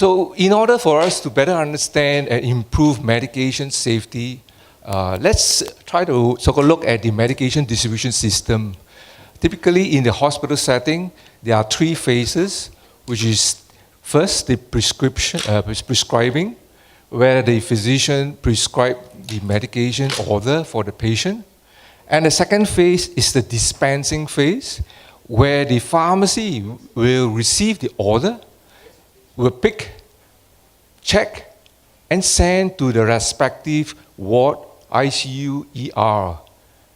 So in order for us to better understand and improve medication safety, let's try to look at the medication distribution system. Typically in the hospital setting, there are three phases, which is first the prescribing, where the physician prescribes the medication order for the patient. And the second phase is the dispensing phase, where the pharmacy will receive the order, will pick, check, and send to the respective ward, ICU, ER.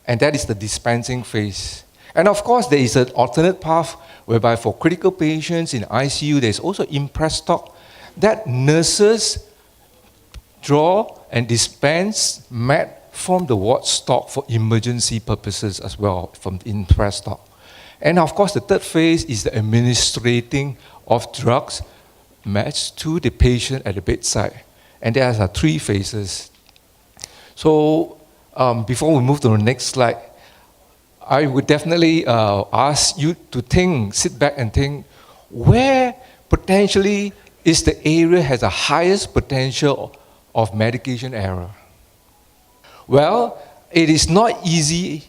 And that is the dispensing phase. And of course, there is an alternate path whereby for critical patients in ICU, there's also impress stock that nurses draw and dispense med from the ward stock for emergency purposes as well, from the impress stock. And of course, the third phase is the administrating of drugs, meds to the patient at the bedside. And there are three phases. So before we move to the next slide, I would definitely ask you to sit back and think, where potentially is the area has the highest potential of medication error? Well, it is not easy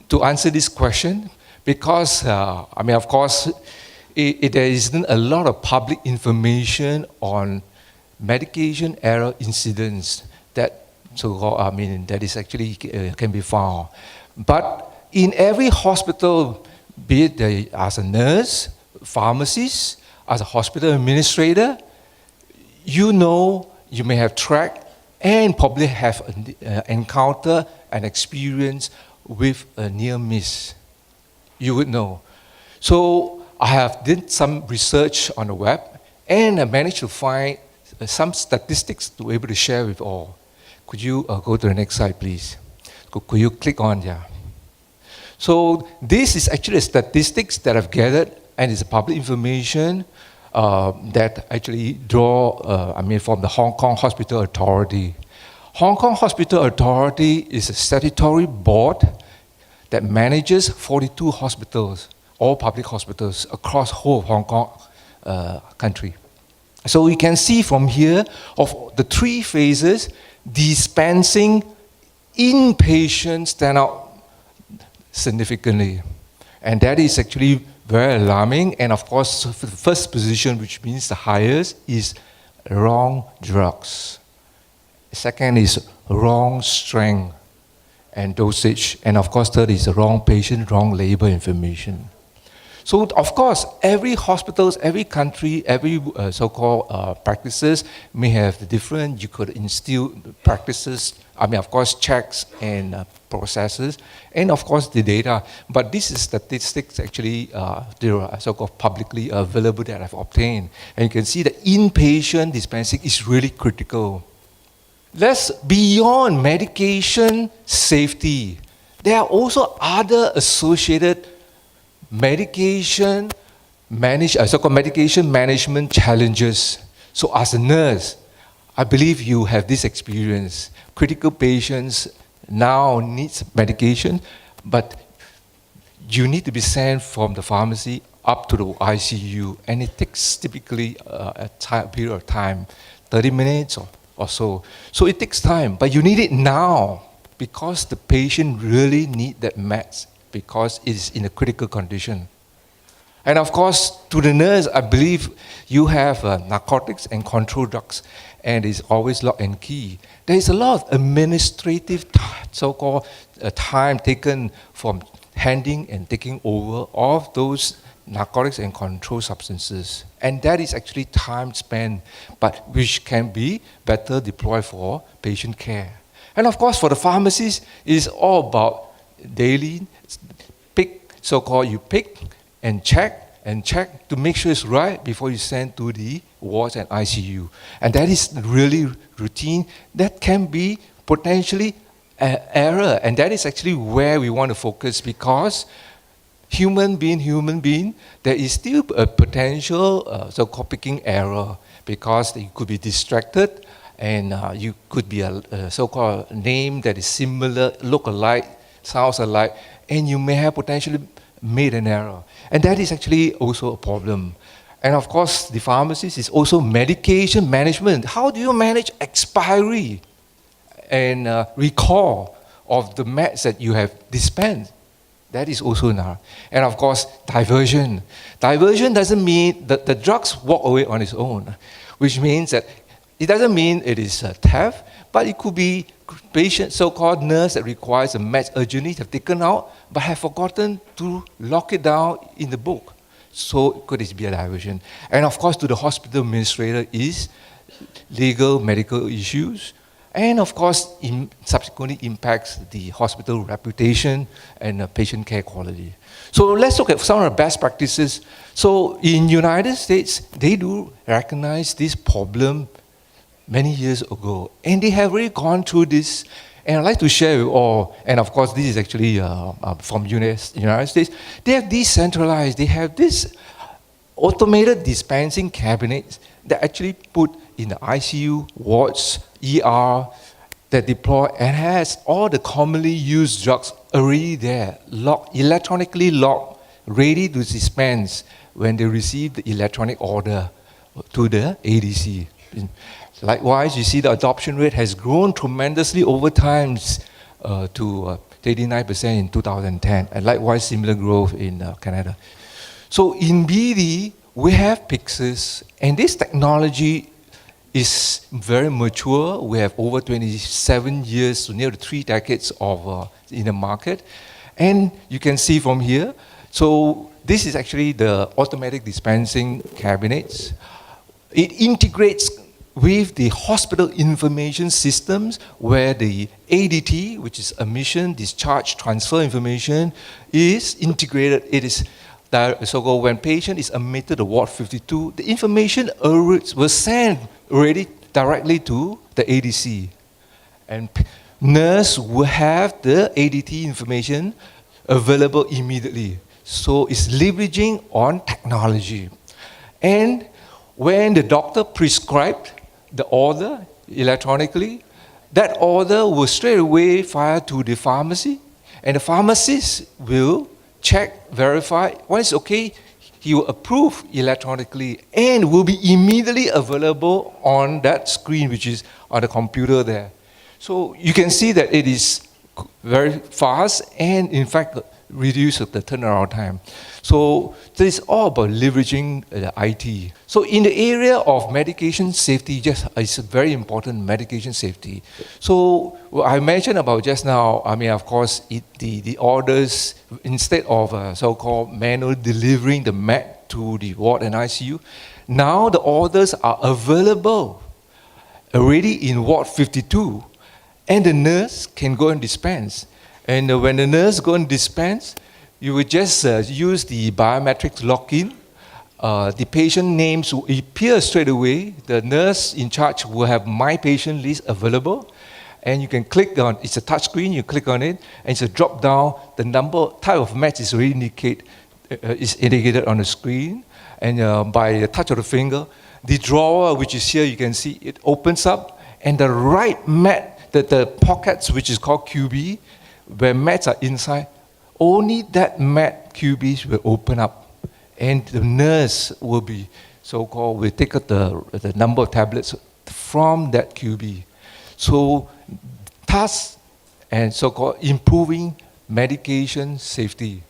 to answer this question because, of course, there isn't a lot of public information on medication error incidents that is actually can be found. But in every hospital, be it as a nurse, pharmacist, as a hospital administrator, you may have tracked and probably have encountered an experience with a near miss. You would know. So I have did some research on the web and I managed to find some statistics to be able to share with all. Could you go to the next slide, please? Could you click on, yeah. So this is actually statistics that I've gathered, and it's public information that actually from the Hong Kong Hospital Authority. Hong Kong Hospital Authority is a statutory board that manages 42 hospitals, all public hospitals across the whole of Hong Kong country. So we can see from here of the three phases, dispensing inpatient stand out significantly. And that is actually very alarming. And of course, for the first position, which means the highest, is wrong drugs. Second is wrong strength and dosage. And of course, third is the wrong patient, wrong label information. So of course, every hospitals, every country, every so-called practices may have the different, you could instill practices, of course, checks and processes, and of course the data. But this is statistics actually, they are so-called publicly available that I've obtained. And you can see that inpatient dispensing is really critical. Let's beyond medication safety. There are also other associated medication management challenges. So as a nurse, I believe you have this experience. Critical patients now need medication, but you need to be sent from the pharmacy up to the ICU, and it takes typically a period of time, 30 minutes or so. So it takes time, but you need it now because the patient really needs that meds, because it is in a critical condition. And of course, to the nurse, I believe you have narcotics and control drugs, and it's always lock and key. There is a lot of administrative, so-called time taken from handing and taking over of those narcotics and controlled substances. And that is actually time spent, but which can be better deployed for patient care. And of course, for the pharmacist, it's all about daily you pick and check to make sure it's right before you send to the wards and ICU. And that is really routine. That can be potentially error. And that is actually where we want to focus, because human being, there is still a potential so-called picking error, because you could be distracted and you could be a so-called name that is similar, look alike, sounds alike, and you may have potentially made an error. And that is actually also a problem. And of course, the pharmacist is also medication management. How do you manage expiry and recall of the meds that you have dispensed? That is also another. And of course, diversion. Diversion doesn't mean that the drugs walk away on its own, which means that it doesn't mean it is a theft, but it could be patient, so-called nurse that requires a meds urgently have taken out, but have forgotten to lock it down in the book. So could it be a diversion? And of course, to the hospital administrator is legal medical issues, and of course, subsequently impacts the hospital reputation and patient care quality. So let's look at some of the best practices. So in United States, they do recognize this problem many years ago, and they have really gone through this. And I'd like to share with all, and of course this is actually from United States, they have decentralized, they have this automated dispensing cabinets that actually put in the ICU, wards, ER, that deploy and has all the commonly used drugs already there, locked, electronically locked, ready to dispense when they receive the electronic order to the ADC. Likewise, you see the adoption rate has grown tremendously over time to 39% in 2010, and likewise similar growth in Canada. So in BD, we have Pyxis, and this technology is very mature. We have over 27 years, so nearly 3 decades of in the market. And you can see from here, so this is actually the automatic dispensing cabinets. It integrates with the hospital information systems where the ADT, which is admission, discharge, transfer information, is integrated. It is so when patient is admitted to Ward 52, the information was sent already directly to the ADC. And nurse will have the ADT information available immediately. So it's leveraging on technology. And when the doctor prescribed the order electronically, that order will straight away fire to the pharmacy, and the pharmacist will check, verify. Once it's okay, he will approve electronically and will be immediately available on that screen, which is on the computer there. So you can see that it is very fast and, in fact, reduce the turnaround time. So this is all about leveraging the IT. So in the area of medication safety, it's very important, medication safety. So I mentioned about just now, I mean, of course, the orders, instead of so-called manual delivering the med to the ward and ICU, now the orders are available already in Ward 52, and the nurse can go and dispense. And when the nurse go and dispense, you will just use the biometrics login. The patient names will appear straight away. The nurse in charge will have my patient list available. And you can click on, it's a touch screen, you click on it, and it's a drop down. The type of meds is already indicated on the screen. And by the touch of the finger, the drawer, which is here, you can see it opens up. And the right med, the pockets, which is called QB, where meds are inside, only that med QBs will open up, and the nurse will be so-called, will take out the number of tablets from that QB. So tasks and so-called improving medication safety,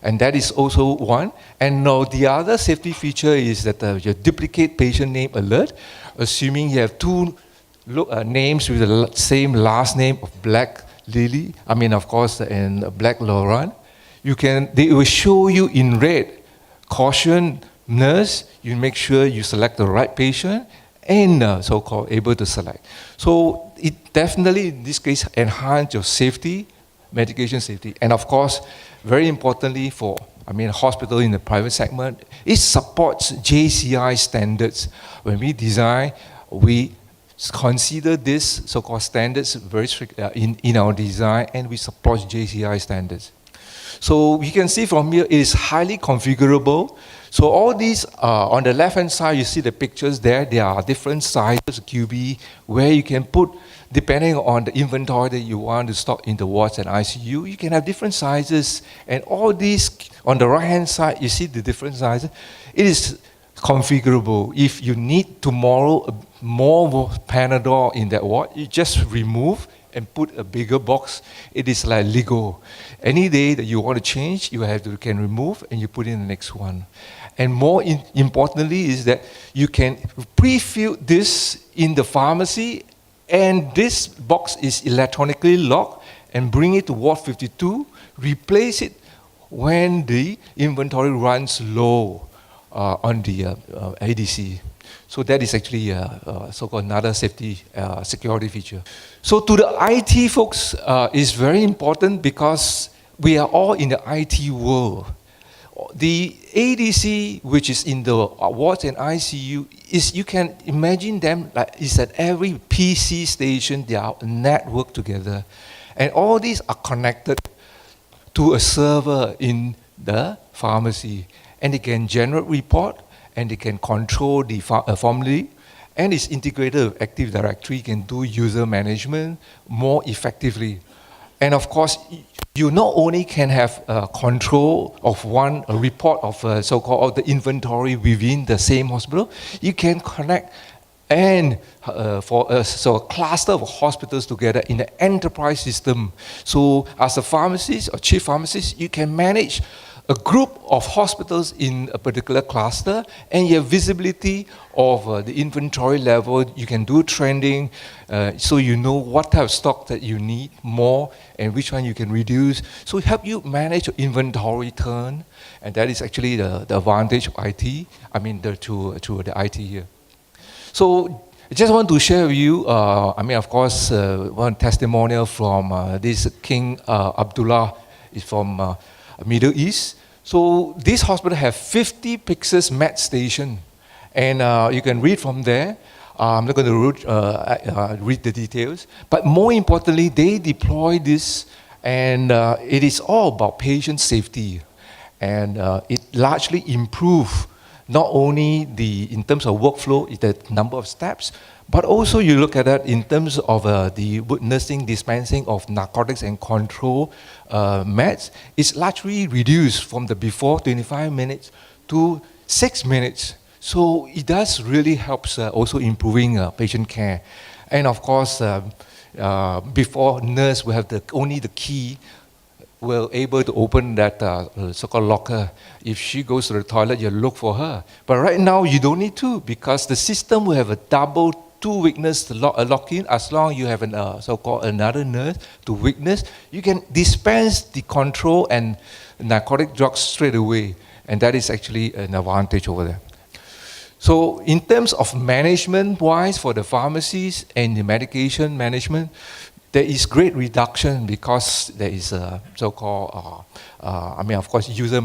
and that is also one. And now the other safety feature is that your duplicate patient name alert, assuming you have two names with the same last name of Black Lily, I mean, of course, and Black Laurent, they will show you in red, caution, nurse, you make sure you select the right patient, and so-called able to select. So it definitely, in this case, enhance your safety, medication safety. And of course, very importantly for, hospital in the private segment, it supports JCI standards. When we design, we consider this so-called standards very strict in our design, and we support JCI standards. So you can see from here, it is highly configurable. So all these, on the left-hand side, you see the pictures there. There are different sizes of QB where you can put, depending on the inventory that you want to stock in the wards and ICU, you can have different sizes. And all these, on the right-hand side, you see the different sizes. It is configurable. If you need tomorrow more Panadol in that ward, you just remove and put a bigger box. It is like Lego. Any day that you want to change, you can remove and you put in the next one. And more importantly is that you can pre-fill this in the pharmacy, and this box is electronically locked, and bring it to Ward 52, replace it when the inventory runs low on the ADC. So that is actually so-called another safety security feature. So to the IT folks, it's very important because we are all in the IT world. The ADC, which is in the wards and ICU, you can imagine them like it's at every PC station. They are networked together, and all these are connected to a server in the pharmacy, and they can generate report, and they can control the formulary, and it's integrated with Active Directory, can do user management more effectively. And of course, you not only can have control of a report of so-called the inventory within the same hospital, you can connect and for a cluster of hospitals together in the enterprise system. So as a pharmacist or chief pharmacist, you can manage a group of hospitals in a particular cluster, and you have visibility of the inventory level. You can do trending, so you know what type of stock that you need more and which one you can reduce. So it help you manage your inventory turn, and that is actually the advantage of IT. I mean, to the IT here. So I just want to share with you, of course, one testimonial from this King Abdullah is from Middle East. So this hospital have 50 Pyxis Med station, and you can read from there. I'm not going to read the details, but more importantly, they deploy this, and it is all about patient safety, and it largely improve not only in terms of workflow, the number of steps, but also you look at that in terms of the nursing dispensing of narcotics and control meds. It's largely reduced from the before 25 minutes to 6 minutes. So it does really helps also improving patient care. And of course, before nurse will have only the key, will able to open that so-called locker. If she goes to the toilet, you look for her. But right now, you don't need to, because the system will have a double two witness to lock in. As long as you have an so-called another nurse to witness, you can dispense the control and narcotic drugs straight away. And that is actually an advantage over there. So in terms of management-wise for the pharmacies and the medication management, there is great reduction because there is a so-called, of course, user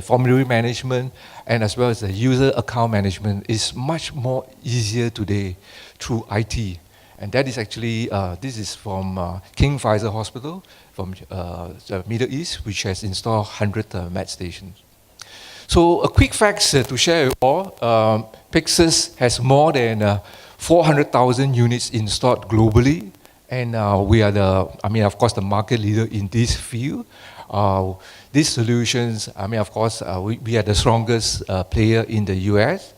formulary management, and as well as the user account management is much more easier today through IT. And that is actually, this is from King Faisal Hospital from the Middle East, which has installed 100 med stations. So a quick facts to share with you all, Pyxis has more than 400,000 units installed globally. And we are of course, the market leader in this field. These solutions, of course, we are the strongest player in the US.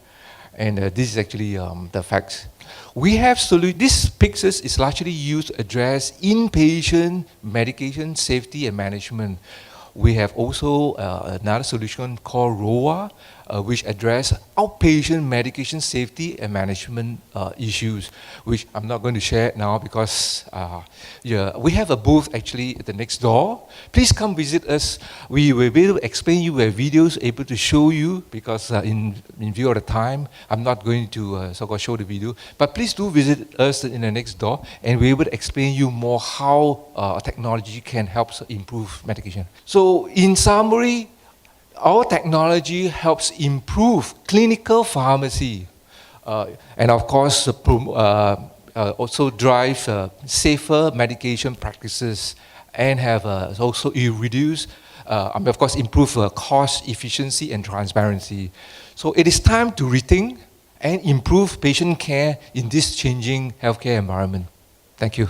And this is actually the facts. We have this Pyxis is largely used to address inpatient medication safety and management. We have also another solution called ROA, which address outpatient medication safety and management issues, which I'm not going to share now because we have a booth actually at the next door. Please come visit us. We will be able to explain you with videos able to show you, because in view of the time, I'm not going to so-called show the video. But please do visit us in the next door, and we're able to explain you more how technology can help improve medication. So in summary, our technology helps improve clinical pharmacy, and of course also drive safer medication practices, and have also reduce, of course, improve cost efficiency and transparency. So it is time to rethink and improve patient care in this changing healthcare environment. Thank you.